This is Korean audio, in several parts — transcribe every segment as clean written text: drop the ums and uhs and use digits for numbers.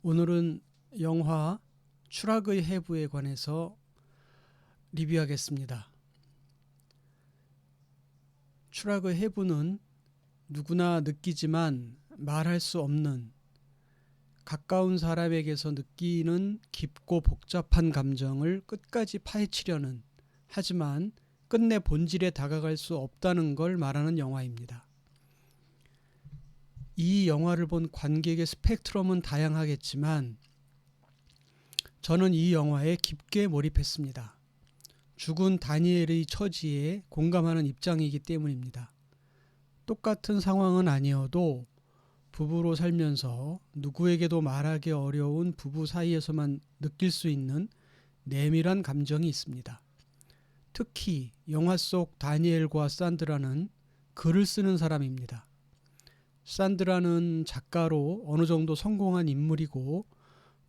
오늘은 영화 추락의 해부에 관해서 리뷰하겠습니다. 추락의 해부는 누구나 느끼지만 말할 수 없는, 가까운 사람에게서 느끼는 깊고 복잡한 감정을 끝까지 파헤치려는, 하지만 끝내 본질에 다가갈 수 없다는 걸 말하는 영화입니다. 이 영화를 본 관객의 스펙트럼은 다양하겠지만 저는 이 영화에 깊게 몰입했습니다. 죽은 다니엘의 처지에 공감하는 입장이기 때문입니다. 똑같은 상황은 아니어도 부부로 살면서 누구에게도 말하기 어려운 부부 사이에서만 느낄 수 있는 내밀한 감정이 있습니다. 특히 영화 속 다니엘과 산드라는 글을 쓰는 사람입니다. 산드라는 작가로 어느 정도 성공한 인물이고,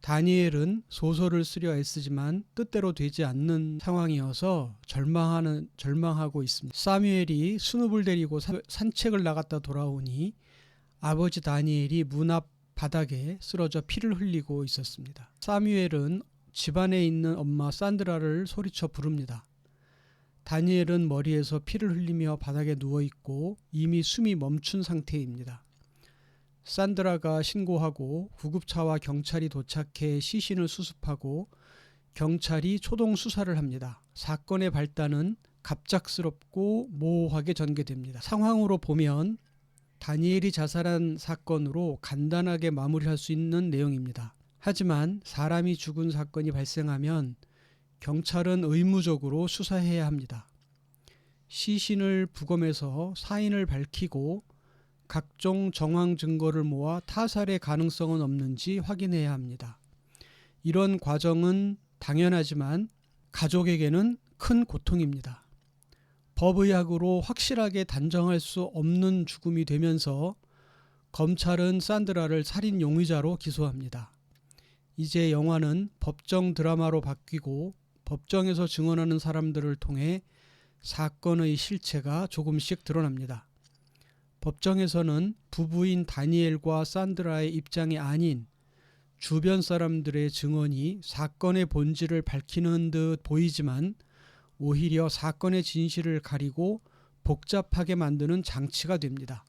다니엘은 소설을 쓰려 애쓰지만 뜻대로 되지 않는 상황이어서 절망하고 있습니다. 사뮤엘이 스눕을 데리고 산책을 나갔다 돌아오니 아버지 다니엘이 문 앞 바닥에 쓰러져 피를 흘리고 있었습니다. 사뮤엘은 집안에 있는 엄마 산드라를 소리쳐 부릅니다. 다니엘은 머리에서 피를 흘리며 바닥에 누워있고 이미 숨이 멈춘 상태입니다. 산드라가 신고하고 구급차와 경찰이 도착해 시신을 수습하고 경찰이 초동 수사를 합니다. 사건의 발단은 갑작스럽고 모호하게 전개됩니다. 상황으로 보면 다니엘이 자살한 사건으로 간단하게 마무리할 수 있는 내용입니다. 하지만 사람이 죽은 사건이 발생하면 경찰은 의무적으로 수사해야 합니다. 시신을 부검해서 사인을 밝히고 각종 정황 증거를 모아 타살의 가능성은 없는지 확인해야 합니다. 이런 과정은 당연하지만 가족에게는 큰 고통입니다. 법의학으로 확실하게 단정할 수 없는 죽음이 되면서 검찰은 산드라를 살인 용의자로 기소합니다. 이제 영화는 법정 드라마로 바뀌고 법정에서 증언하는 사람들을 통해 사건의 실체가 조금씩 드러납니다. 법정에서는 부부인 다니엘과 산드라의 입장이 아닌 주변 사람들의 증언이 사건의 본질을 밝히는 듯 보이지만 오히려 사건의 진실을 가리고 복잡하게 만드는 장치가 됩니다.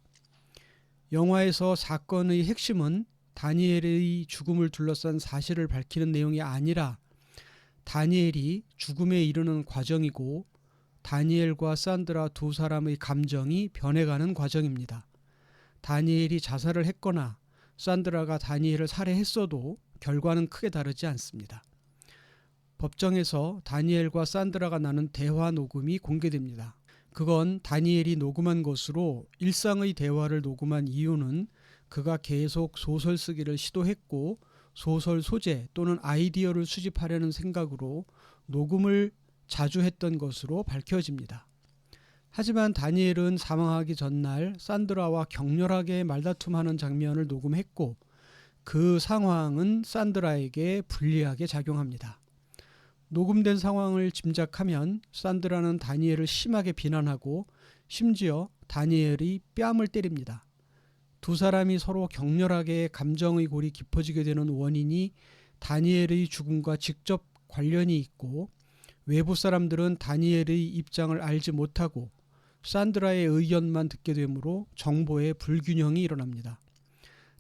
영화에서 사건의 핵심은 다니엘의 죽음을 둘러싼 사실을 밝히는 내용이 아니라 다니엘이 죽음에 이르는 과정이고, 다니엘과 산드라 두 사람의 감정이 변해가는 과정입니다. 다니엘이 자살을 했거나 산드라가 다니엘을 살해했어도 결과는 크게 다르지 않습니다. 법정에서 다니엘과 산드라가 나눈 대화 녹음이 공개됩니다. 그건 다니엘이 녹음한 것으로, 일상의 대화를 녹음한 이유는 그가 계속 소설 쓰기를 시도했고 소설 소재 또는 아이디어를 수집하려는 생각으로 녹음을 자주 했던 것으로 밝혀집니다. 하지만 다니엘은 사망하기 전날 산드라와 격렬하게 말다툼하는 장면을 녹음했고 그 상황은 산드라에게 불리하게 작용합니다. 녹음된 상황을 짐작하면 산드라는 다니엘을 심하게 비난하고 심지어 다니엘의 뺨을 때립니다. 두 사람이 서로 격렬하게 감정의 골이 깊어지게 되는 원인이 다니엘의 죽음과 직접 관련이 있고, 외부 사람들은 다니엘의 입장을 알지 못하고 산드라의 의견만 듣게 되므로 정보의 불균형이 일어납니다.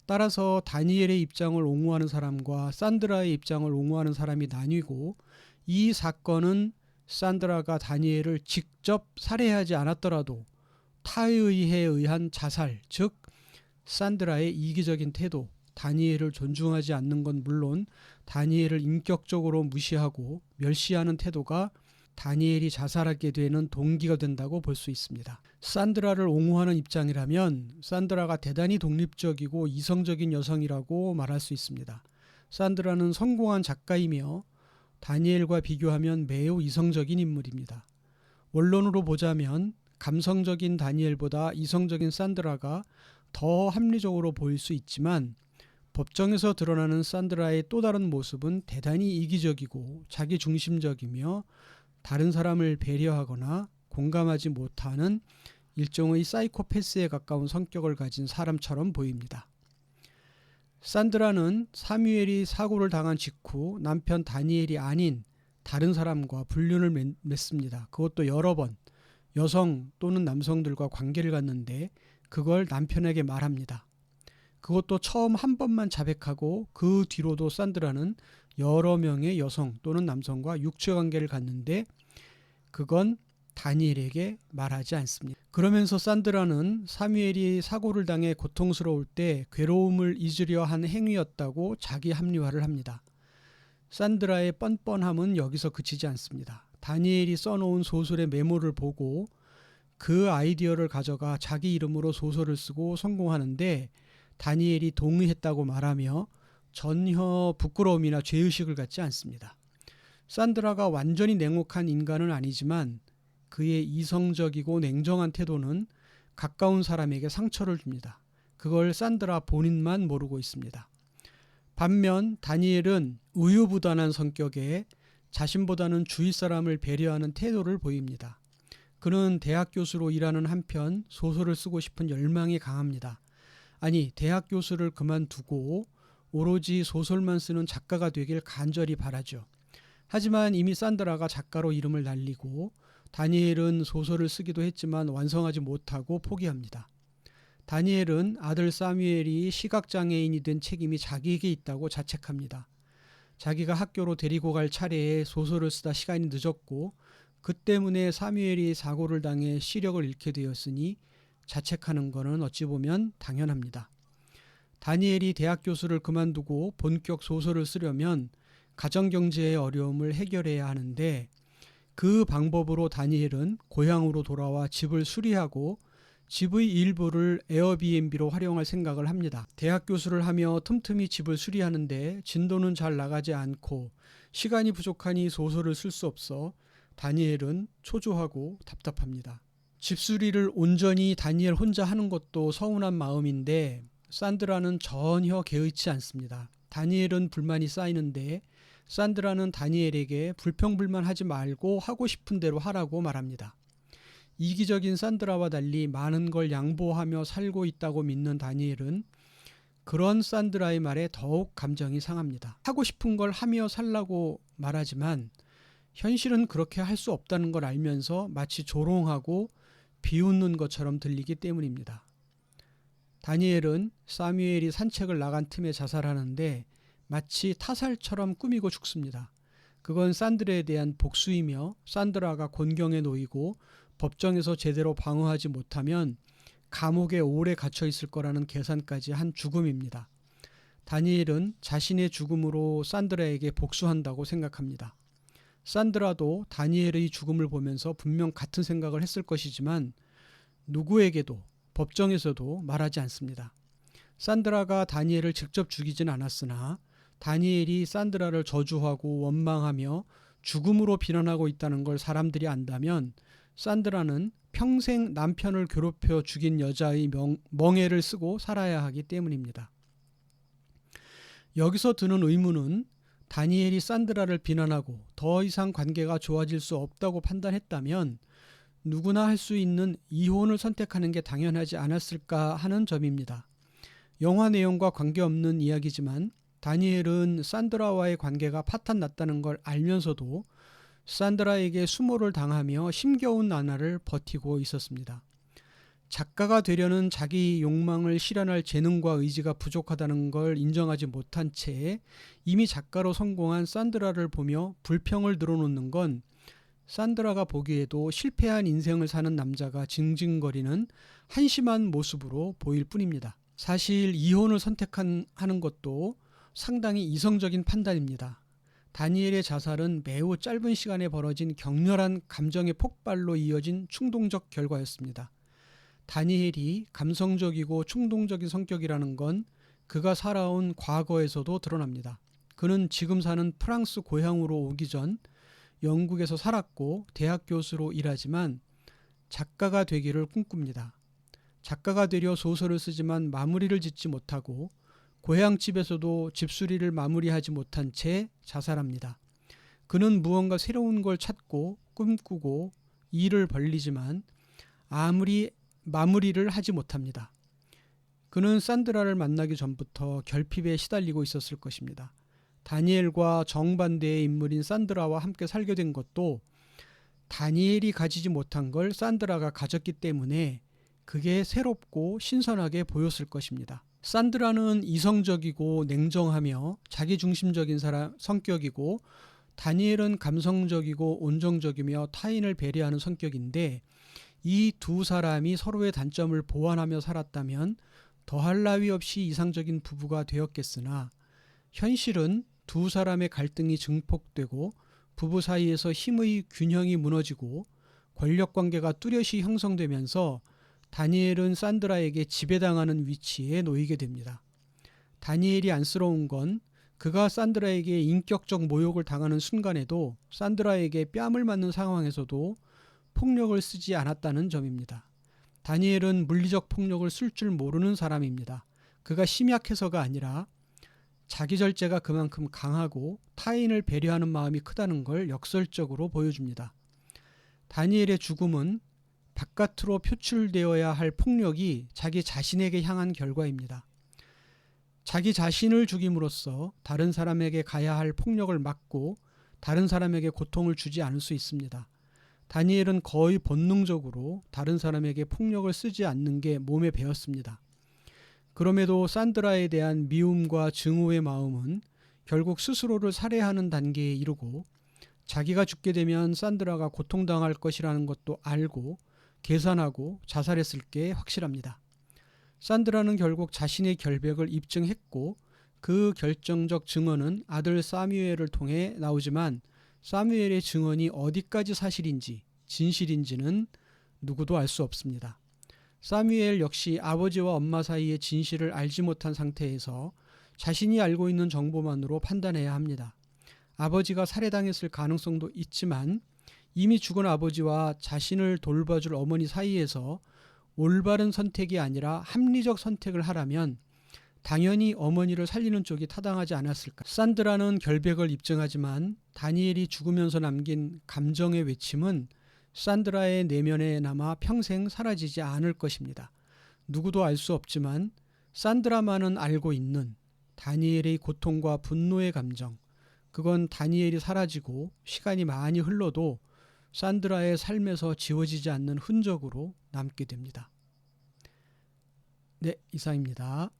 따라서 다니엘의 입장을 옹호하는 사람과 산드라의 입장을 옹호하는 사람이 나뉘고, 이 사건은 산드라가 다니엘을 직접 살해하지 않았더라도 타에 의한 자살, 즉 산드라의 이기적인 태도, 다니엘을 존중하지 않는 건 물론 다니엘을 인격적으로 무시하고 멸시하는 태도가 다니엘이 자살하게 되는 동기가 된다고 볼 수 있습니다. 산드라를 옹호하는 입장이라면 산드라가 대단히 독립적이고 이성적인 여성이라고 말할 수 있습니다. 산드라는 성공한 작가이며 다니엘과 비교하면 매우 이성적인 인물입니다. 원론으로 보자면 감성적인 다니엘보다 이성적인 산드라가 더 합리적으로 보일 수 있지만, 법정에서 드러나는 산드라의 또 다른 모습은 대단히 이기적이고 자기중심적이며 다른 사람을 배려하거나 공감하지 못하는 일종의 사이코패스에 가까운 성격을 가진 사람처럼 보입니다. 산드라는 사무엘이 사고를 당한 직후 남편 다니엘이 아닌 다른 사람과 불륜을 맺습니다. 그것도 여러 번 여성 또는 남성들과 관계를 갖는데 그걸 남편에게 말합니다. 그것도 처음 한 번만 자백하고 그 뒤로도 산드라는 여러 명의 여성 또는 남성과 육체 관계를 갖는데 그건 다니엘에게 말하지 않습니다. 그러면서 산드라는 사무엘이 사고를 당해 고통스러울 때 괴로움을 잊으려 한 행위였다고 자기 합리화를 합니다. 산드라의 뻔뻔함은 여기서 그치지 않습니다. 다니엘이 써놓은 소설의 메모를 보고 그 아이디어를 가져가 자기 이름으로 소설을 쓰고 성공하는데 다니엘이 동의했다고 말하며 전혀 부끄러움이나 죄의식을 갖지 않습니다. 산드라가 완전히 냉혹한 인간은 아니지만 그의 이성적이고 냉정한 태도는 가까운 사람에게 상처를 줍니다. 그걸 산드라 본인만 모르고 있습니다. 반면 다니엘은 우유부단한 성격에 자신보다는 주위 사람을 배려하는 태도를 보입니다. 그는 대학 교수로 일하는 한편 소설을 쓰고 싶은 열망이 강합니다. 아니, 대학 교수를 그만두고 오로지 소설만 쓰는 작가가 되길 간절히 바라죠. 하지만 이미 산드라가 작가로 이름을 날리고 다니엘은 소설을 쓰기도 했지만 완성하지 못하고 포기합니다. 다니엘은 아들 사무엘이 시각장애인이 된 책임이 자기에게 있다고 자책합니다. 자기가 학교로 데리고 갈 차례에 소설을 쓰다 시간이 늦었고 그 때문에 사무엘이 사고를 당해 시력을 잃게 되었으니 자책하는 것은 어찌 보면 당연합니다. 다니엘이 대학 교수를 그만두고 본격 소설을 쓰려면 가정경제의 어려움을 해결해야 하는데 그 방법으로 다니엘은 고향으로 돌아와 집을 수리하고 집의 일부를 에어비앤비로 활용할 생각을 합니다. 대학 교수를 하며 틈틈이 집을 수리하는데 진도는 잘 나가지 않고 시간이 부족하니 소설을 쓸 수 없어 다니엘은 초조하고 답답합니다. 집수리를 온전히 다니엘 혼자 하는 것도 서운한 마음인데 산드라는 전혀 개의치 않습니다. 다니엘은 불만이 쌓이는데 산드라는 다니엘에게 불평불만하지 말고 하고 싶은 대로 하라고 말합니다. 이기적인 산드라와 달리 많은 걸 양보하며 살고 있다고 믿는 다니엘은 그런 산드라의 말에 더욱 감정이 상합니다. 하고 싶은 걸 하며 살라고 말하지만 현실은 그렇게 할 수 없다는 걸 알면서 마치 조롱하고 비웃는 것처럼 들리기 때문입니다. 다니엘은 사무엘이 산책을 나간 틈에 자살하는데 마치 타살처럼 꾸미고 죽습니다. 그건 산드라에 대한 복수이며 산드라가 곤경에 놓이고 법정에서 제대로 방어하지 못하면 감옥에 오래 갇혀 있을 거라는 계산까지 한 죽음입니다. 다니엘은 자신의 죽음으로 산드라에게 복수한다고 생각합니다. 산드라도 다니엘의 죽음을 보면서 분명 같은 생각을 했을 것이지만 누구에게도 법정에서도 말하지 않습니다. 산드라가 다니엘을 직접 죽이진 않았으나 다니엘이 산드라를 저주하고 원망하며 죽음으로 비난하고 있다는 걸 사람들이 안다면 산드라는 평생 남편을 괴롭혀 죽인 여자의 멍에를 쓰고 살아야 하기 때문입니다. 여기서 드는 의문은 다니엘이 산드라를 비난하고 더 이상 관계가 좋아질 수 없다고 판단했다면 누구나 할 수 있는 이혼을 선택하는 게 당연하지 않았을까 하는 점입니다. 영화 내용과 관계없는 이야기지만 다니엘은 산드라와의 관계가 파탄났다는 걸 알면서도 산드라에게 수모를 당하며 힘겨운 나날을 버티고 있었습니다. 작가가 되려는 자기 욕망을 실현할 재능과 의지가 부족하다는 걸 인정하지 못한 채 이미 작가로 성공한 산드라를 보며 불평을 늘어놓는 건 산드라가 보기에도 실패한 인생을 사는 남자가 징징거리는 한심한 모습으로 보일 뿐입니다. 사실 이혼을 선택하는 것도 상당히 이성적인 판단입니다. 다니엘의 자살은 매우 짧은 시간에 벌어진 격렬한 감정의 폭발로 이어진 충동적 결과였습니다. 다니엘이 감성적이고 충동적인 성격이라는 건 그가 살아온 과거에서도 드러납니다. 그는 지금 사는 프랑스 고향으로 오기 전 영국에서 살았고 대학 교수로 일하지만 작가가 되기를 꿈꿉니다. 작가가 되려 소설을 쓰지만 마무리를 짓지 못하고 고향집에서도 집수리를 마무리하지 못한 채 자살합니다. 그는 무언가 새로운 걸 찾고 꿈꾸고 일을 벌리지만 아무리 마무리를 하지 못합니다. 그는 산드라를 만나기 전부터 결핍에 시달리고 있었을 것입니다. 다니엘과 정반대의 인물인 산드라와 함께 살게 된 것도 다니엘이 가지지 못한 걸 산드라가 가졌기 때문에 그게 새롭고 신선하게 보였을 것입니다. 산드라는 이성적이고 냉정하며 자기중심적인 성격이고, 다니엘은 감성적이고 온정적이며 타인을 배려하는 성격인데, 이 두 사람이 서로의 단점을 보완하며 살았다면 더할 나위 없이 이상적인 부부가 되었겠으나, 현실은 두 사람의 갈등이 증폭되고 부부 사이에서 힘의 균형이 무너지고 권력관계가 뚜렷이 형성되면서 다니엘은 산드라에게 지배당하는 위치에 놓이게 됩니다. 다니엘이 안쓰러운 건 그가 산드라에게 인격적 모욕을 당하는 순간에도 산드라에게 뺨을 맞는 상황에서도 폭력을 쓰지 않았다는 점입니다. 다니엘은 물리적 폭력을 쓸 줄 모르는 사람입니다. 그가 심약해서가 아니라 자기 절제가 그만큼 강하고 타인을 배려하는 마음이 크다는 걸 역설적으로 보여줍니다. 다니엘의 죽음은 바깥으로 표출되어야 할 폭력이 자기 자신에게 향한 결과입니다. 자기 자신을 죽임으로써 다른 사람에게 가야 할 폭력을 막고 다른 사람에게 고통을 주지 않을 수 있습니다. 다니엘은 거의 본능적으로 다른 사람에게 폭력을 쓰지 않는 게 몸에 배었습니다. 그럼에도 산드라에 대한 미움과 증오의 마음은 결국 스스로를 살해하는 단계에 이르고, 자기가 죽게 되면 산드라가 고통당할 것이라는 것도 알고 계산하고 자살했을 게 확실합니다. 산드라는 결국 자신의 결백을 입증했고, 그 결정적 증언은 아들 사뮤엘을 통해 나오지만 사뮤엘의 증언이 어디까지 사실인지 진실인지는 누구도 알 수 없습니다. 사뮤엘 역시 아버지와 엄마 사이의 진실을 알지 못한 상태에서 자신이 알고 있는 정보만으로 판단해야 합니다. 아버지가 살해당했을 가능성도 있지만 이미 죽은 아버지와 자신을 돌봐줄 어머니 사이에서 올바른 선택이 아니라 합리적 선택을 하라면 당연히 어머니를 살리는 쪽이 타당하지 않았을까. 산드라는 결백을 입증하지만 다니엘이 죽으면서 남긴 감정의 외침은 산드라의 내면에 남아 평생 사라지지 않을 것입니다. 누구도 알 수 없지만 산드라만은 알고 있는 다니엘의 고통과 분노의 감정, 그건 다니엘이 사라지고 시간이 많이 흘러도 산드라의 삶에서 지워지지 않는 흔적으로 남게 됩니다. 네, 이상입니다.